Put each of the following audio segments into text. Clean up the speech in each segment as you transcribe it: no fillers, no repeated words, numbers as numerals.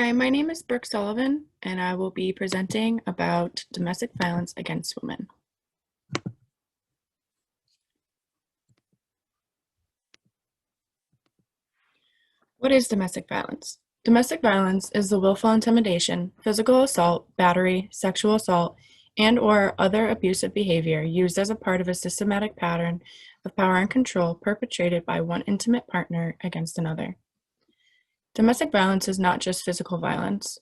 Hi, my name is Brooke Sullivan, and I will be presenting about domestic violence against women. What is domestic violence? Domestic violence is the willful intimidation, physical assault, battery, sexual assault, and/or other abusive behavior used as a part of a systematic pattern of power and control perpetrated by one intimate partner against another. Domestic violence is not just physical violence.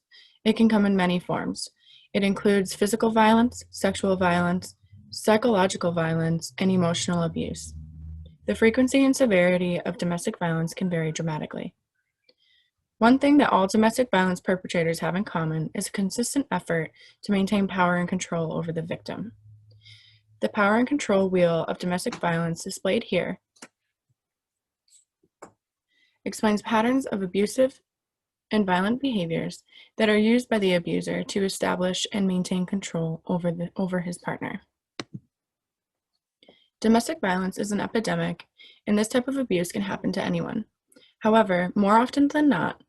It can come in many forms. It includes physical violence, sexual violence, psychological violence, and emotional abuse. The frequency and severity of domestic violence can vary dramatically. One thing that all domestic violence perpetrators have in common is a consistent effort to maintain power and control over the victim. The power and control wheel of domestic violence displayed here explains patterns of abusive and violent behaviors that are used by the abuser to establish and maintain control over his partner. Domestic violence is an epidemic, and this type of abuse can happen to anyone. However, more often than not,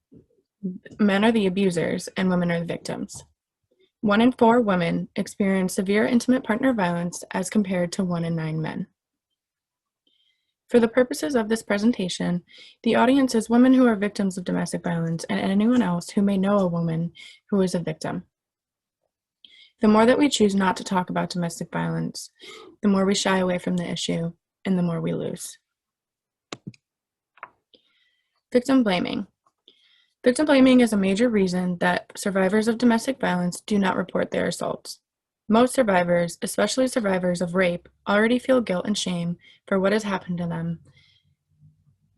men are the abusers and women are the victims. 1 in 4 women experience severe intimate partner violence as compared to 1 in 9 men. For the purposes of this presentation, the audience is women who are victims of domestic violence and anyone else who may know a woman who is a victim. The more that we choose not to talk about domestic violence, the more we shy away from the issue and the more we lose. Victim blaming. Victim blaming is a major reason that survivors of domestic violence do not report their assaults. Most survivors, especially survivors of rape, already feel guilt and shame for what has happened to them,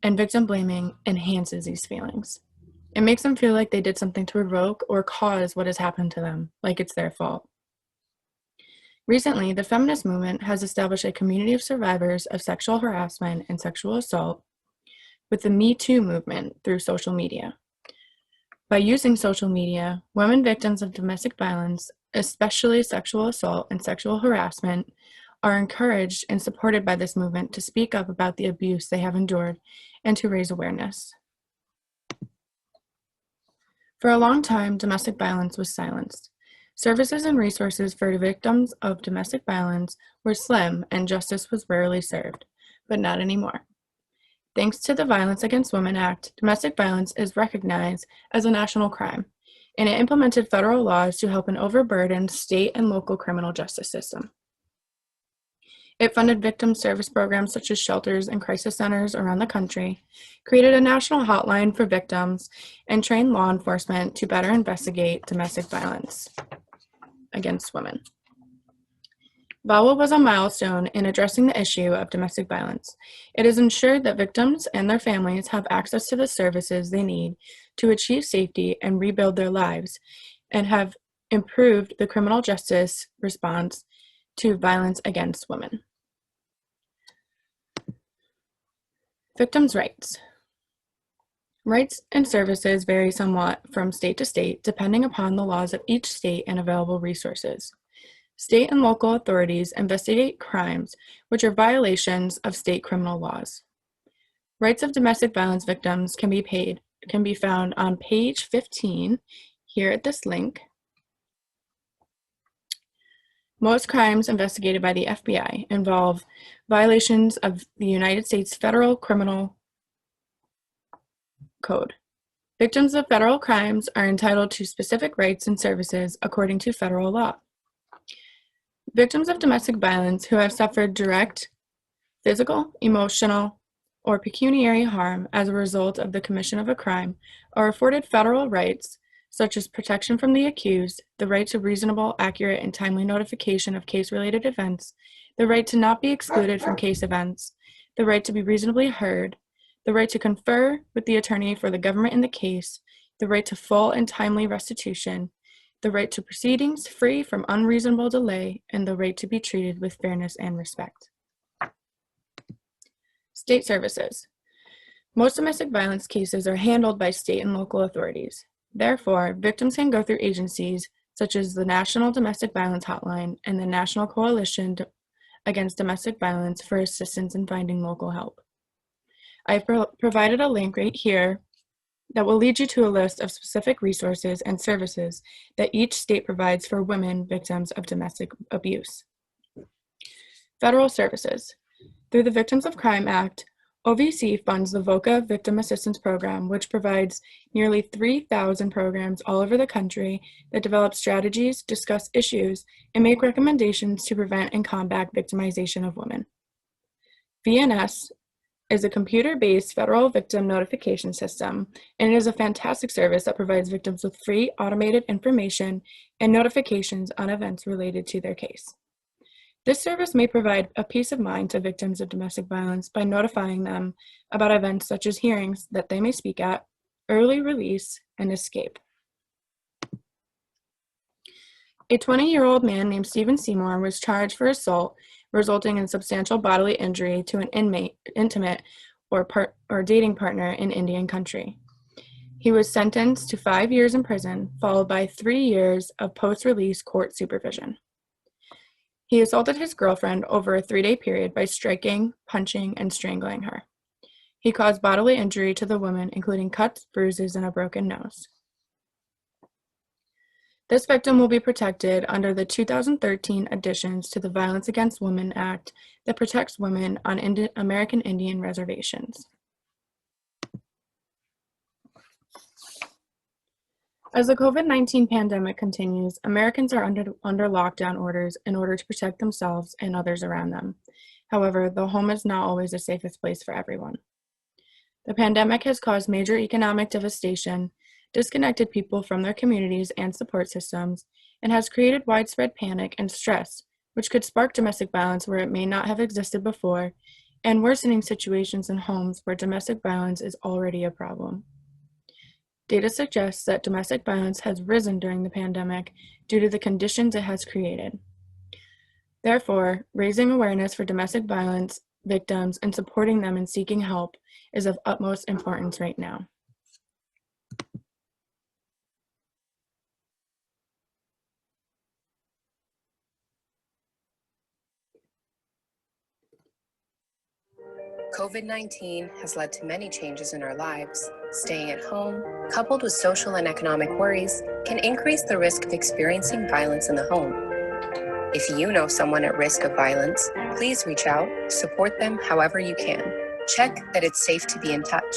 and victim blaming enhances these feelings. It makes them feel like they did something to provoke or cause what has happened to them, like it's their fault. Recently, the feminist movement has established a community of survivors of sexual harassment and sexual assault with the Me Too movement through social media. By using social media, women victims of domestic violence, especially sexual assault and sexual harassment, are encouraged and supported by this movement to speak up about the abuse they have endured and to raise awareness. For a long time, domestic violence was silenced. Services and resources for victims of domestic violence were slim and justice was rarely served, but not anymore. Thanks to the Violence Against Women Act, domestic violence is recognized as a national crime, and it implemented federal laws to help an overburdened state and local criminal justice system. It funded victim service programs such as shelters and crisis centers around the country, created a national hotline for victims, and trained law enforcement to better investigate domestic violence against women. VAWA was a milestone in addressing the issue of domestic violence. It has ensured that victims and their families have access to the services they need to achieve safety and rebuild their lives, and have improved the criminal justice response to violence against women. Victims' rights. Rights and services vary somewhat from state to state, depending upon the laws of each state and available resources. State and local authorities investigate crimes which are violations of state criminal laws. Rights of domestic violence victims can be found on page 15 here at this link. Most crimes investigated by the FBI involve violations of the United States Federal Criminal Code. Victims of federal crimes are entitled to specific rights and services according to federal law. Victims of domestic violence who have suffered direct physical, emotional, or pecuniary harm as a result of the commission of a crime are afforded federal rights such as protection from the accused, the right to reasonable, accurate, and timely notification of case-related events, the right to not be excluded from case events, the right to be reasonably heard, the right to confer with the attorney for the government in the case, the right to full and timely restitution, the right to proceedings free from unreasonable delay, and the right to be treated with fairness and respect. State services. Most domestic violence cases are handled by state and local authorities. Therefore, victims can go through agencies such as the National Domestic Violence Hotline and the National Coalition Against Domestic Violence for assistance in finding local help. I've provided a link right here that will lead you to a list of specific resources and services that each state provides for women victims of domestic abuse. Federal services. Through the Victims of Crime Act, OVC funds the VOCA Victim Assistance Program, which provides nearly 3,000 programs all over the country that develop strategies, discuss issues, and make recommendations to prevent and combat victimization of women. VNS is a computer-based federal victim notification system, and it is a fantastic service that provides victims with free automated information and notifications on events related to their case. This service may provide a peace of mind to victims of domestic violence by notifying them about events such as hearings that they may speak at, early release, and escape. A 20-year-old man named Stephen Seymour was charged for assault resulting in substantial bodily injury to an intimate or dating partner in Indian country. He was sentenced to 5 years in prison, followed by 3 years of post-release court supervision. He assaulted his girlfriend over a 3-day period by striking, punching, and strangling her. He caused bodily injury to the woman, including cuts, bruises, and a broken nose. This victim will be protected under the 2013 additions to the Violence Against Women Act that protects women on American Indian reservations. As the COVID-19 pandemic continues, Americans are under lockdown orders in order to protect themselves and others around them. However, the home is not always the safest place for everyone. The pandemic has caused major economic devastation, disconnected people from their communities and support systems, and has created widespread panic and stress, which could spark domestic violence where it may not have existed before, and worsening situations in homes where domestic violence is already a problem. Data suggests that domestic violence has risen during the pandemic due to the conditions it has created. Therefore, raising awareness for domestic violence victims and supporting them in seeking help is of utmost importance right now. COVID-19 has led to many changes in our lives. Staying at home, coupled with social and economic worries, can increase the risk of experiencing violence in the home. If you know someone at risk of violence, please reach out, support them however you can. Check that it's safe to be in touch.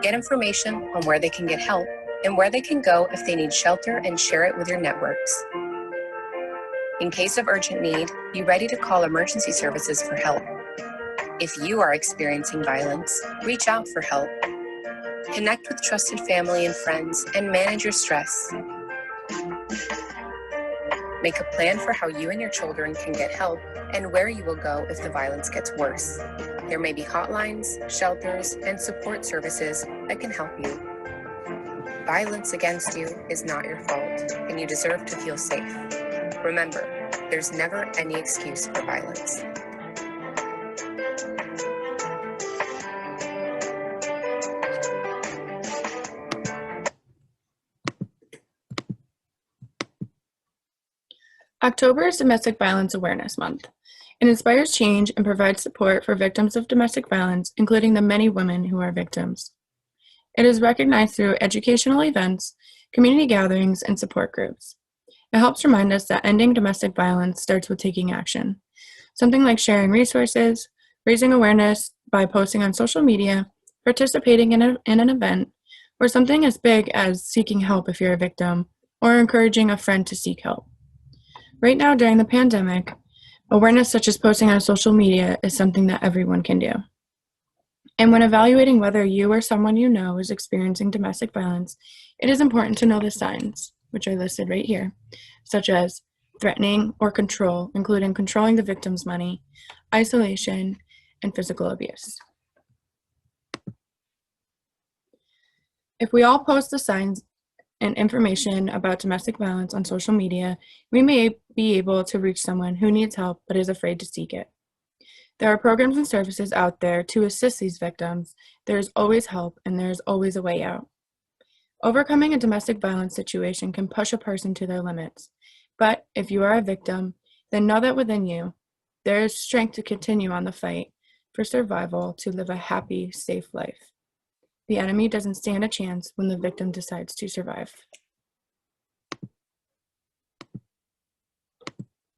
Get information on where they can get help and where they can go if they need shelter, and share it with your networks. In case of urgent need, be ready to call emergency services for help. If you are experiencing violence, reach out for help. Connect with trusted family and friends and manage your stress. Make a plan for how you and your children can get help and where you will go if the violence gets worse. There may be hotlines, shelters, and support services that can help you. Violence against you is not your fault, and you deserve to feel safe. Remember, there's never any excuse for violence. October is Domestic Violence Awareness Month. It inspires change and provides support for victims of domestic violence, including the many women who are victims. It is recognized through educational events, community gatherings, and support groups. It helps remind us that ending domestic violence starts with taking action. Something like sharing resources, raising awareness by posting on social media, participating in an event, or something as big as seeking help if you're a victim, or encouraging a friend to seek help. Right now, during the pandemic, awareness such as posting on social media is something that everyone can do. And when evaluating whether you or someone you know is experiencing domestic violence, it is important to know the signs, which are listed right here, such as threatening or control, including controlling the victim's money, isolation, and physical abuse. If we all post the signs and information about domestic violence on social media, we may be able to reach someone who needs help but is afraid to seek it. There are programs and services out there to assist these victims. There is always help, and there is always a way out. Overcoming a domestic violence situation can push a person to their limits, but if you are a victim, then know that within you, there is strength to continue on the fight for survival to live a happy, safe life. The enemy doesn't stand a chance when the victim decides to survive.